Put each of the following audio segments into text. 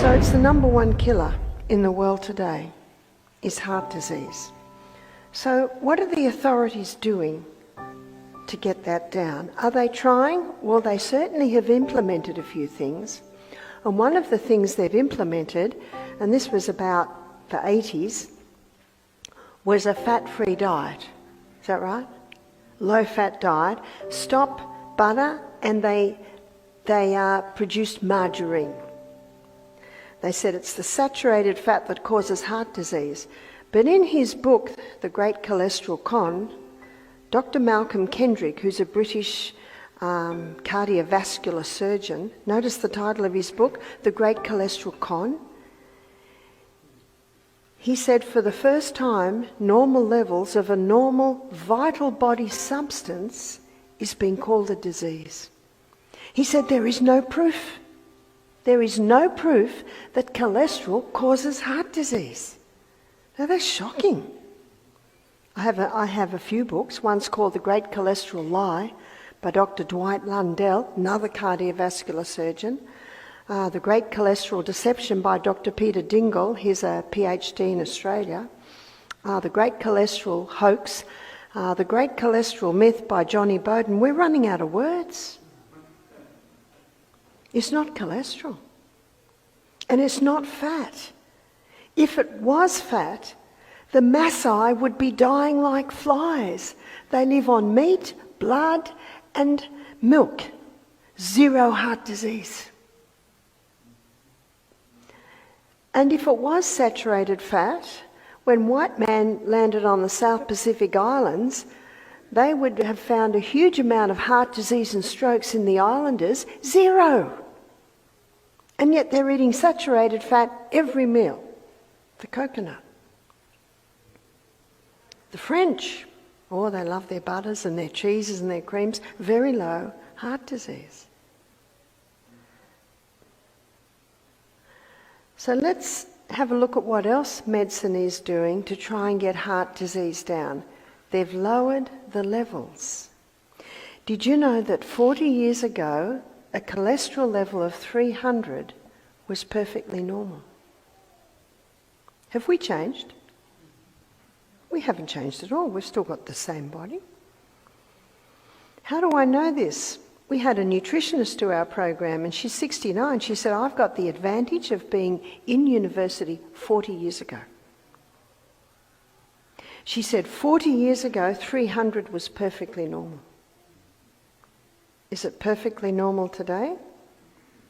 So it's the number one killer in the world today, is heart disease. So what are the authorities doing to get that down? Are they trying? Well, they certainly have implemented a few things. And one of the things they've implemented, and this was about the 80s, was a fat-free diet. Is that right? Low-fat diet. Stop butter, and they produced margarine. They said it's the saturated fat that causes heart disease. But in his book, The Great Cholesterol Con, Dr. Malcolm Kendrick, who's a British cardiovascular surgeon, notice the title of his book, The Great Cholesterol Con. He said for the first time, normal levels of a normal vital body substance is being called a disease. He said there is no proof. There is no proof that cholesterol causes heart disease. Now that's shocking. I have a few books. One's called The Great Cholesterol Lie by Dr. Dwight Lundell, another cardiovascular surgeon. The Great Cholesterol Deception by Dr. Peter Dingle, he's a PhD in Australia. The Great Cholesterol Hoax, The Great Cholesterol Myth by Johnny Bowden. We're running out of words. It's not cholesterol. And it's not fat. If it was fat, the Maasai would be dying like flies. They live on meat, blood, and milk. Zero heart disease. And if it was saturated fat, when white man landed on the South Pacific Islands, they would have found a huge amount of heart disease and strokes in the islanders. Zero. And yet they're eating saturated fat every meal. The coconut. The French, oh, they love their butters and their cheeses and their creams. Very low heart disease. So let's have a look at what else medicine is doing to try and get heart disease down. They've lowered the levels. Did you know that 40 years ago, a cholesterol level of 300 was perfectly normal? Have we changed? We haven't changed at all. We've still got the same body. How do I know this? We had a nutritionist to our program, and she's 69. She said, I've got the advantage of being in university 40 years ago. She said 40 years ago, 300 was perfectly normal. Is it perfectly normal today?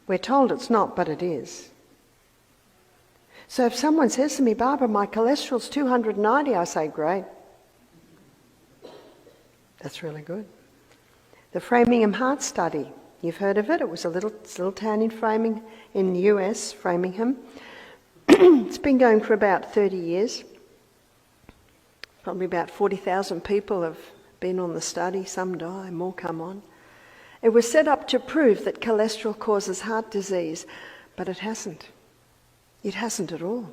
We're told it's not, but it is. So if someone says to me, Barbara, my cholesterol's 290, I say, great. That's really good. The Framingham Heart Study, you've heard of it. It was a little town in the US, Framingham. It's been going for about 30 years. Probably about 40,000 people have been on the study. Some die, more come on. It was set up to prove that cholesterol causes heart disease, but it hasn't. It hasn't at all.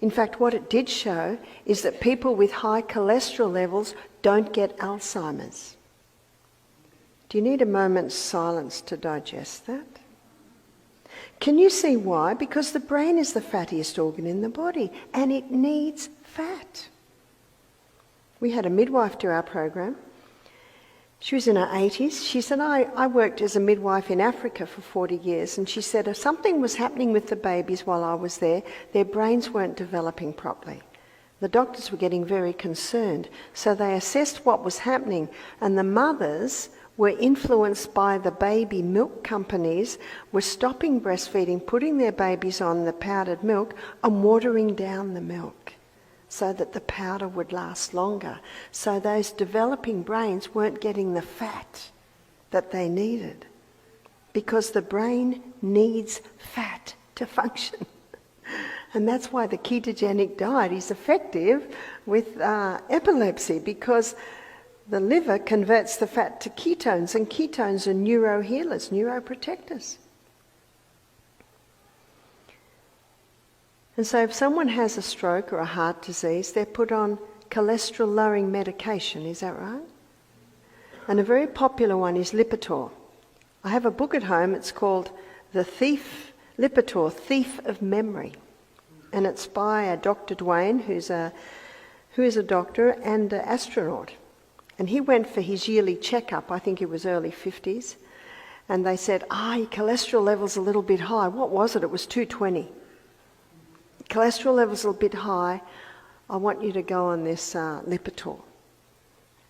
In fact, what it did show is that people with high cholesterol levels don't get Alzheimer's. Do you need a moment's silence to digest that? Can you see why? Because the brain is the fattiest organ in the body, and it needs fat. We had a midwife to our program. She was in her 80s. She said, I worked as a midwife in Africa for 40 years, and she said if something was happening with the babies while I was there, their brains weren't developing properly. The doctors were getting very concerned, so they assessed what was happening, and the mothers were influenced by the baby milk companies, were stopping breastfeeding, putting their babies on the powdered milk and watering down the milk so that the powder would last longer. So those developing brains weren't getting the fat that they needed, because the brain needs fat to function. And that's why the ketogenic diet is effective with epilepsy, because the liver converts the fat to ketones, and ketones are neurohealers, neuroprotectors. And so if someone has a stroke or a heart disease, they're put on cholesterol-lowering medication, is that right? And a very popular one is Lipitor. I have a book at home, it's called The Thief Lipitor, Thief of Memory. And it's by a Dr. Dwayne, who is a doctor and an astronaut. And he went for his yearly checkup, I think it was early 50s, and they said, your cholesterol level's a little bit high. What was it? It was 220. Cholesterol level's a bit high. I want you to go on this Lipitor.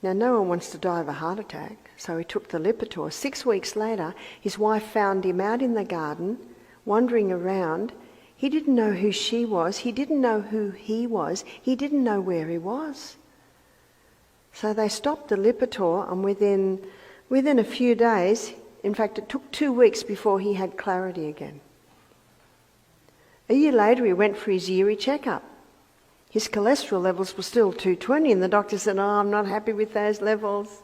Now, no one wants to die of a heart attack, so he took the Lipitor. 6 weeks later, his wife found him out in the garden, wandering around. He didn't know who she was. He didn't know who he was. He didn't know where he was. So they stopped the Lipitor, and within a few days, in fact, it took 2 weeks before he had clarity again. A year later, he went for his yearly checkup. His cholesterol levels were still 220, and the doctor said, I'm not happy with those levels.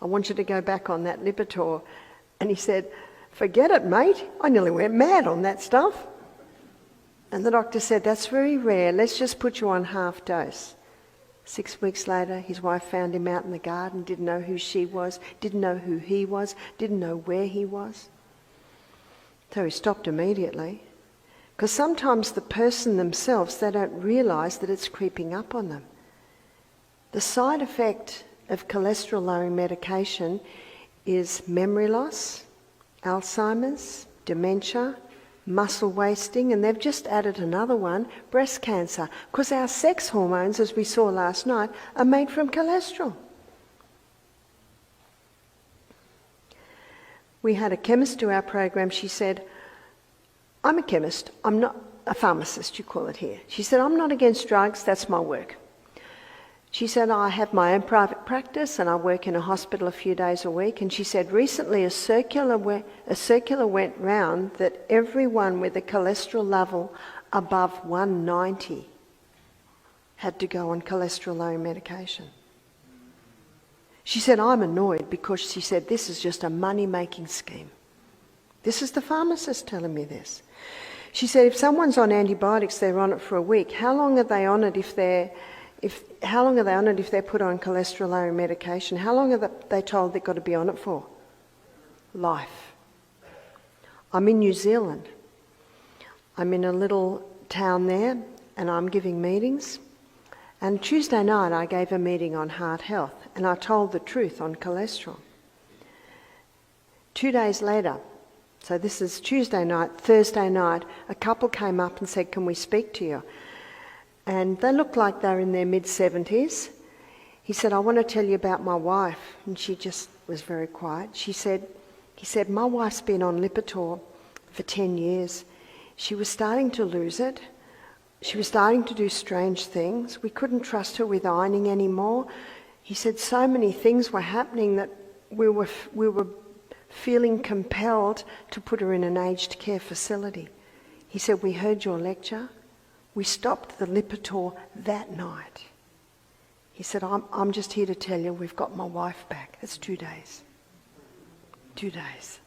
I want you to go back on that Lipitor. And he said, forget it, mate. I nearly went mad on that stuff. And the doctor said, that's very rare. Let's just put you on half dose. 6 weeks later, his wife found him out in the garden, didn't know who she was, didn't know who he was, didn't know where he was. So he stopped immediately. Because sometimes the person themselves, they don't realise that it's creeping up on them. The side effect of cholesterol-lowering medication is memory loss, Alzheimer's, dementia, muscle wasting, and they've just added another one, breast cancer, because our sex hormones, as we saw last night, are made from cholesterol. We had a chemist do our program. She said, I'm a chemist, I'm not a pharmacist, you call it here. She said, I'm not against drugs, that's my work. She said, I have my own private practice and I work in a hospital a few days a week. And she said, recently a circular went round that everyone with a cholesterol level above 190 had to go on cholesterol-lowering medication. She said, I'm annoyed because she said, this is just a money-making scheme. This is the pharmacist telling me this. She said, if someone's on antibiotics, they're on it for a week. How long are they on it if they're put on cholesterol-lowering medication? How long are they told they've got to be on it for? Life. I'm in New Zealand. I'm in a little town there, and I'm giving meetings. And Tuesday night, I gave a meeting on heart health, and I told the truth on cholesterol. 2 days later, so this is Tuesday night, Thursday night, a couple came up and said, can we speak to you? And they looked like they were in their mid-70s. He said, I want to tell you about my wife. And she just was very quiet. He said, my wife's been on Lipitor for 10 years. She was starting to lose it. She was starting to do strange things. We couldn't trust her with ironing anymore. He said so many things were happening that we were feeling compelled to put her in an aged care facility. He said, we heard your lecture. We stopped the Lipitor that night. He said, I'm just here to tell you we've got my wife back. It's 2 days. 2 days.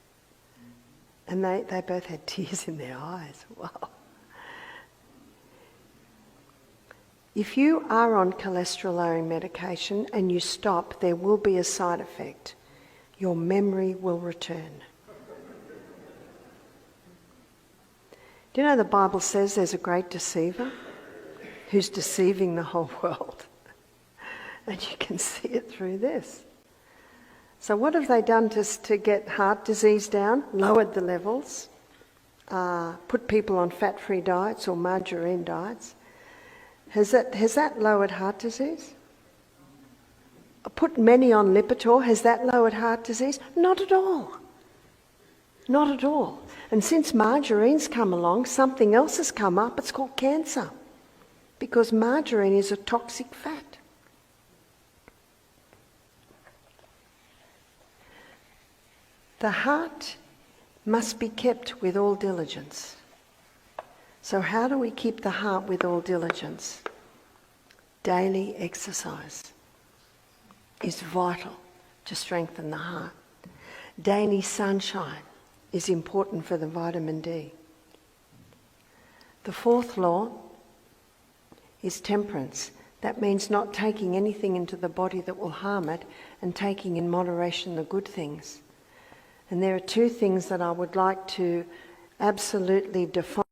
And they both had tears in their eyes. Wow. If you are on cholesterol-lowering medication and you stop, there will be a side effect. Your memory will return. Do you know the Bible says there's a great deceiver who's deceiving the whole world? And you can see it through this. So what have they done to get heart disease down? Lowered the levels, put people on fat-free diets or margarine diets. Has that lowered heart disease? Put many on Lipitor, has that lowered heart disease? Not at all. Not at all. And since margarine's come along, something else has come up. It's called cancer. Because margarine is a toxic fat. The heart must be kept with all diligence. So how do we keep the heart with all diligence? Daily exercise is vital to strengthen the heart. Daily sunshine is important for the vitamin D. The fourth law is temperance. That means not taking anything into the body that will harm it and taking in moderation the good things. And there are two things that I would like to absolutely define